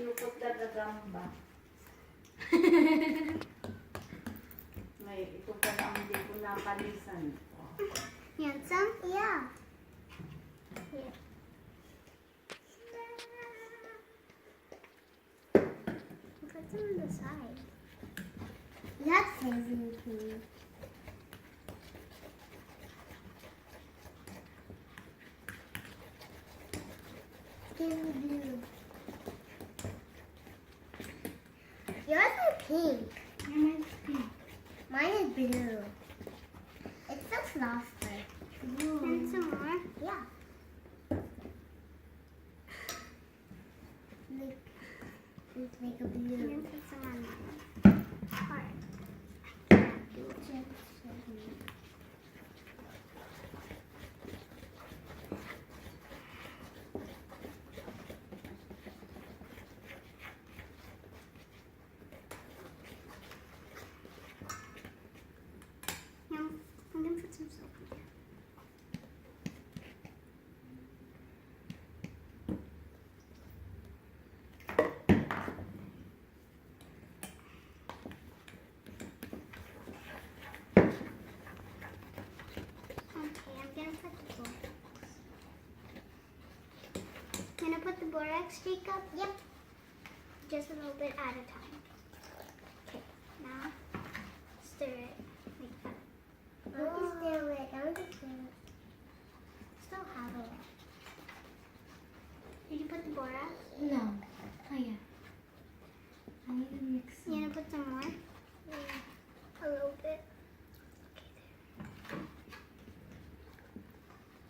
You put the gagamba. May ito pa lang hindi ko napalisan. You want some? Yeah. Here. Put some on the side. That's amazing too. Give me blue. Yours are pink. Mine's pink. Mine is blue. It's so fluffy. And some more? Yeah. Let's make a blue. And put some on mine. Hard. I can't do it. Now, I'm going to put some soap in here. Okay, I'm going to put the borax. Can I put the borax, Jacob? Yep. Just a little bit at a time. Okay, now stir it like that. I want to stir it. I want to stir it. Still have it. Did you put the borax? No. Oh yeah. I need to mix You some. gonna put some more? Yeah. A little bit. Okay,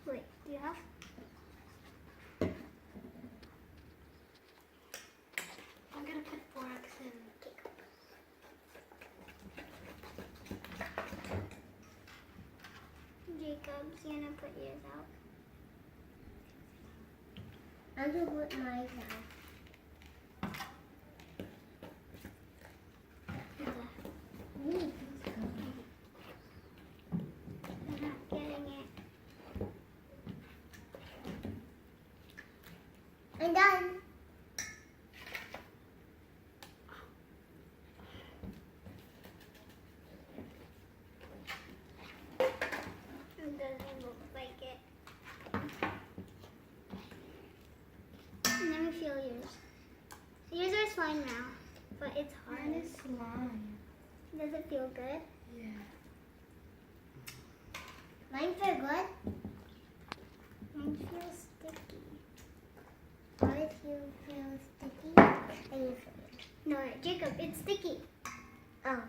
there. Wait, do you have? I'm gonna put borax in. Jacob's gonna put yours out. I'm gonna put mine out. I'm not getting it. I'm done. It doesn't look like it. Let me feel yours. Yours are slime now, but it's hard. Mine is slime. Does it feel good? Yeah. Mine feel good? Mine feels sticky. Mine feels sticky. And you feel it. No, Jacob, it's sticky. Oh.